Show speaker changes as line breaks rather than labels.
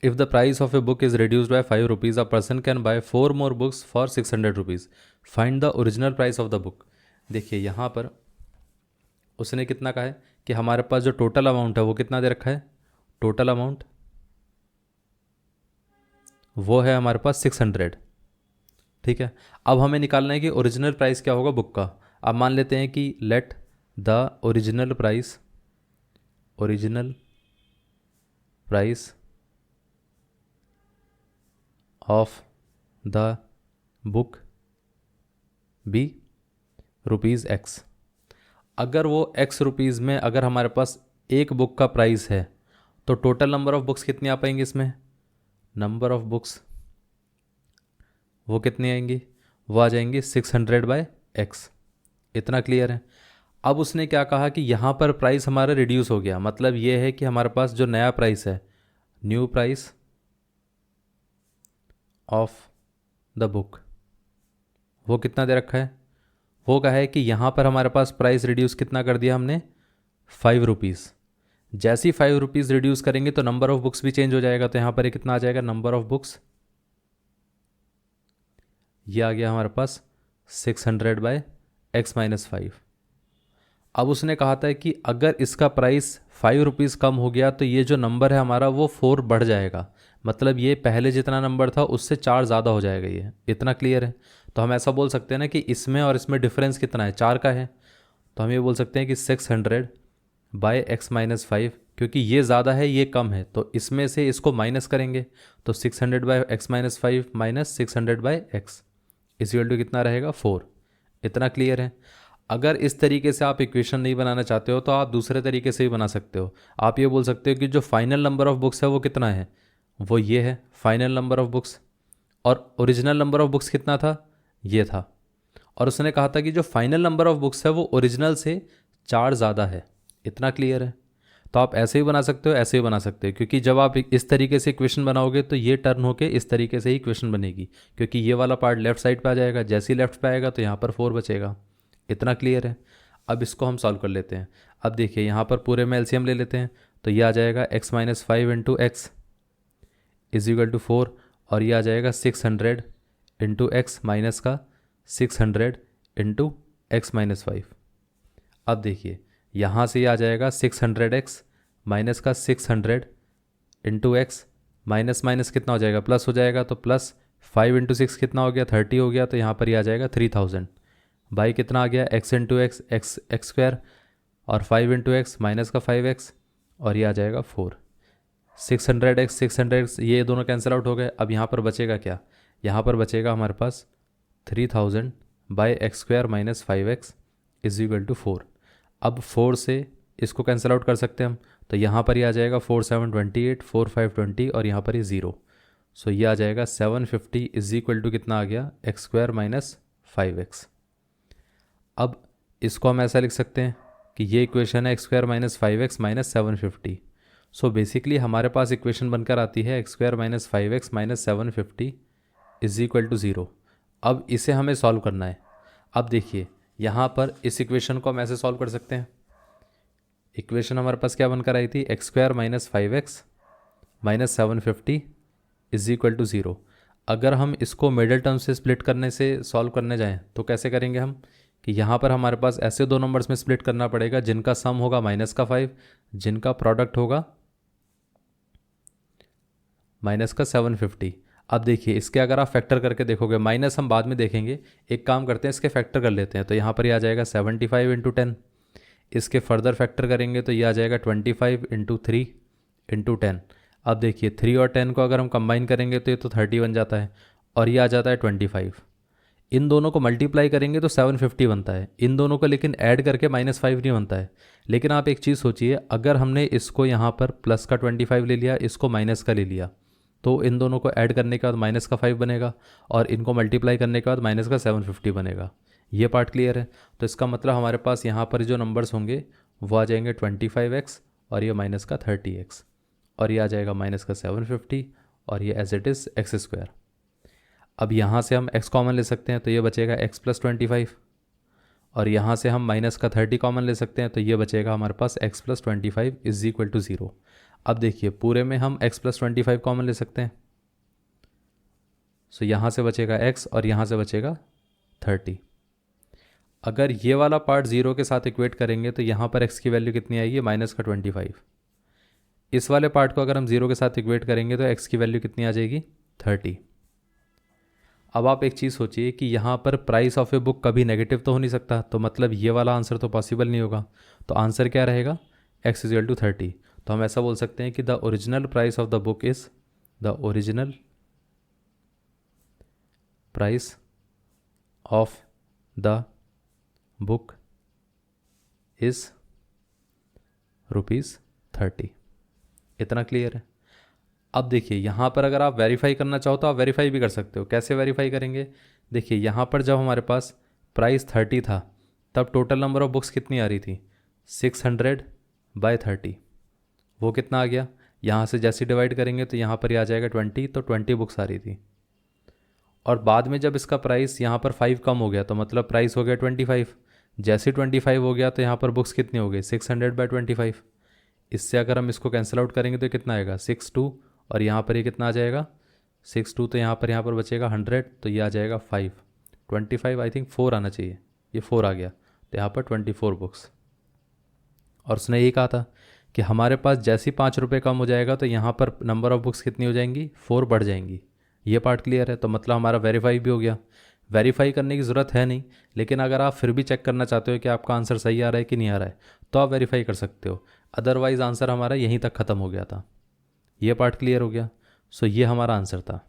If the price of a book is reduced by 5 rupees, a person can buy 4 more books for 600 rupees. Find the original price of the book. देखिए यहाँ पर उसने कितना कहा है कि हमारे पास जो टोटल अमाउंट है वो कितना दे रखा है, टोटल अमाउंट वो है हमारे पास 600। ठीक है, अब हमें निकालना है कि ओरिजिनल प्राइस क्या होगा बुक का। अब मान लेते हैं कि let the original price of the book B rupees x. अगर वो एक्स रुपीज़ में अगर हमारे पास एक बुक का प्राइस है तो टोटल नंबर ऑफ बुक्स कितनी आ पाएंगी इसमें, नंबर ऑफ बुक्स वो कितनी आएंगी, वो आ जाएंगी 600/x। इतना क्लियर है। अब उसने क्या कहा कि यहाँ पर प्राइस हमारा रिड्यूस हो गया, मतलब ये है कि हमारे पास जो नया प्राइस है, new price of the book, वो कितना दे रखा है, वो कहा है कि यहाँ पर हमारे पास प्राइस रिड्यूस कितना कर दिया हमने, 5 रुपीज़। जैसे ही 5 रुपीज़ रिड्यूस करेंगे तो नंबर ऑफ बुक्स भी चेंज हो जाएगा, तो यहाँ पर ये कितना आ जाएगा, नंबर ऑफ बुक्स ये आ गया हमारे पास 600/x-5। अब उसने कहा था कि अगर इसका प्राइस 5 रुपीज़ कम हो गया तो ये जो नंबर है हमारा वो 4 बढ़ जाएगा, मतलब ये पहले जितना नंबर था उससे 4 ज़्यादा हो जाएगा। ये इतना क्लियर है। तो हम ऐसा बोल सकते हैं ना कि इसमें और इसमें डिफरेंस कितना है, 4 का है। तो हम ये बोल सकते हैं कि 600/x-5, क्योंकि ये ज़्यादा है ये कम है तो इसमें से इसको माइनस करेंगे, तो 600/x-5 minus 600/x equal to कितना रहेगा, 4। इतना क्लियर है। अगर इस तरीके से आप इक्वेशन नहीं बनाना चाहते हो तो आप दूसरे तरीके से भी बना सकते हो। आप ये बोल सकते हो कि जो फाइनल नंबर ऑफ बुक्स है वो कितना है, वो ये है फाइनल नंबर ऑफ बुक्स, और ओरिजिनल नंबर ऑफ बुक्स कितना था, ये था। और उसने कहा था कि जो फाइनल नंबर ऑफ बुक्स है वो ओरिजिनल से 4 ज़्यादा है। इतना क्लियर है। तो आप ऐसे ही बना सकते हो, ऐसे ही बना सकते हो, क्योंकि जब आप इस तरीके से इक्वेशन बनाओगे तो ये टर्न होके इस तरीके से ही इक्वेशन बनेगी, क्योंकि ये वाला पार्ट लेफ्ट साइड पे आ जाएगा, जैसे ही लेफ्ट पे आएगा तो यहाँ पर 4 बचेगा। इतना क्लियर है। अब इसको हम सॉल्व कर लेते हैं। अब देखिए यहाँ पर पूरे में एलसीएम ले लेते हैं, तो ये आ जाएगा x-5 into x is equal to 4, और ये आ जाएगा 600 इंटू एक्स माइनस का 600 इंटू x-5। अब देखिए यहाँ से ये आ जाएगा 600x माइनस का 600 इंटू एक्स, माइनस माइनस कितना हो जाएगा, प्लस हो जाएगा, तो प्लस 5 इंटू 6 कितना हो गया, 30 हो गया, तो यहाँ पर ये आ जाएगा 3000 बाई कितना आ गया, x into x x square, और 5 इंटू एक्स माइनस का 5x, और ये आ जाएगा 4। 600x 600x ये दोनों कैंसिल आउट हो गए। अब यहाँ पर बचेगा क्या, यहाँ पर बचेगा हमारे पास 3000 by x square minus 5x is equal to 4। अब 4 से इसको कैंसिल आउट कर सकते हैं हम, तो यहाँ पर ये आ जाएगा 4 7 28, 4 5 20, और यहाँ पर ये 0। सो ये आ जाएगा 750 इज इक्वल टू कितना आ गया, एक्स स्क्वायर माइनस 5x। अब इसको हम ऐसा लिख सकते हैं कि ये इक्वेशन है x square minus 5x minus 750। So basically हमारे पास इक्वेशन बनकर आती है x square minus 5x minus 750 is equal to 0। अब इसे हमें सॉल्व करना है। अब देखिए यहाँ पर इस इक्वेशन को हम ऐसे सॉल्व कर सकते हैं। इक्वेशन हमारे पास क्या बनकर आई थी, x square minus 5x minus 750 is equal to 0। अगर हम इसको मिडल टर्म से स्प्लिट करने से सॉल्व करने जाएं तो कैसे करेंगे हम, कि यहाँ पर हमारे पास ऐसे दो नंबर्स में स्प्लिट करना पड़ेगा जिनका सम होगा माइनस का 5, जिनका प्रोडक्ट होगा माइनस का 750। अब देखिए इसके अगर आप फैक्टर करके देखोगे, माइनस हम बाद में देखेंगे, एक काम करते हैं इसके फैक्टर कर लेते हैं, तो यहाँ पर ये आ जाएगा 75 इंटू 10। इसके फर्दर फैक्टर करेंगे तो ये आ जाएगा 25 इंटू 3 इंटू 10। अब देखिए 3 और 10 को अगर हम कंबाइन करेंगे तो ये तो 30 बन जाता है, और ये आ जाता है 25। इन दोनों को मल्टीप्लाई करेंगे तो 750 बनता है, इन दोनों को लेकिन ऐड करके -5 नहीं बनता है। लेकिन आप एक चीज़ सोचिए, अगर हमने इसको यहाँ पर प्लस का 25 ले लिया, इसको माइनस का ले लिया, तो इन दोनों को ऐड करने के बाद माइनस का 5 बनेगा, और इनको मल्टीप्लाई करने के बाद माइनस का 750 बनेगा। ये पार्ट क्लियर है। तो इसका मतलब हमारे पास यहाँ पर जो नंबर्स होंगे वो आ जाएंगे 25x, और ये माइनस का 30x, और ये आ जाएगा माइनस का 750, और ये as it is x square. अब यहाँ से हम x कॉमन ले सकते हैं, तो ये बचेगा x प्लस 25, और यहाँ से हम माइनस का 30 कॉमन ले सकते हैं, तो ये बचेगा हमारे पास x plus 25 is equal to 0। अब देखिए पूरे में हम x प्लस 25 कॉमन ले सकते हैं। सो यहाँ से बचेगा x और यहाँ से बचेगा 30। अगर ये वाला पार्ट 0 के साथ इक्वेट करेंगे तो यहाँ पर x की वैल्यू कितनी आएगी, माइनस का 25। इस वाले पार्ट को अगर हम 0 के साथ इक्वेट करेंगे तो x की वैल्यू कितनी आ जाएगी, 30। अब आप एक चीज़ सोचिए कि यहाँ पर प्राइस ऑफ ए बुक कभी नेगेटिव तो हो नहीं सकता, तो मतलब ये वाला आंसर तो पॉसिबल नहीं होगा। तो आंसर क्या रहेगा, x इज इक्वल टू 30। तो हम ऐसा बोल सकते हैं कि the original price of the book is, the original price of the book is ₹30। इतना क्लियर है। अब देखिए यहाँ पर अगर आप वेरीफाई करना चाहो तो आप वेरीफाई भी कर सकते हो। कैसे वेरीफाई करेंगे, देखिए यहाँ पर जब हमारे पास प्राइस 30 था तब टोटल नंबर ऑफ बुक्स कितनी आ रही थी, 600/30। वो कितना आ गया, यहाँ से जैसे डिवाइड करेंगे तो यहाँ पर ही आ जाएगा 20, तो 20 बुक्स आ रही थी। और बाद में जब इसका प्राइस यहाँ पर 5 कम हो गया तो मतलब प्राइस हो गया 25। जैसे 25 हो गया तो यहाँ पर बुक्स कितनी हो गई, 600/25। इससे अगर हम इसको कैंसिल आउट करेंगे तो कितना आएगा, 62, और यहाँ पर ये कितना आ जाएगा, 62, तो यहाँ पर बचेगा 100, तो ये आ जाएगा 5। 25 आई थिंक 4 आना चाहिए, ये 4 आ गया, तो यहाँ पर 24 बुक्स। और उसने यही कहा था कि हमारे पास जैसे ही 5 रुपये कम हो जाएगा तो यहाँ पर नंबर ऑफ़ बुक्स कितनी हो जाएंगी, 4 बढ़ जाएंगी। ये पार्ट क्लियर है। तो मतलब हमारा वेरीफाई भी हो गया। वेरीफाई करने की ज़रूरत है नहीं, लेकिन अगर आप फिर भी चेक करना चाहते हो कि आपका आंसर सही आ रहा है कि नहीं आ रहा है तो आप वेरीफाई कर सकते हो। अदरवाइज़ आंसर हमारा यहीं तक ख़त्म हो गया था। ये पार्ट क्लियर हो गया। सो ये हमारा आंसर था।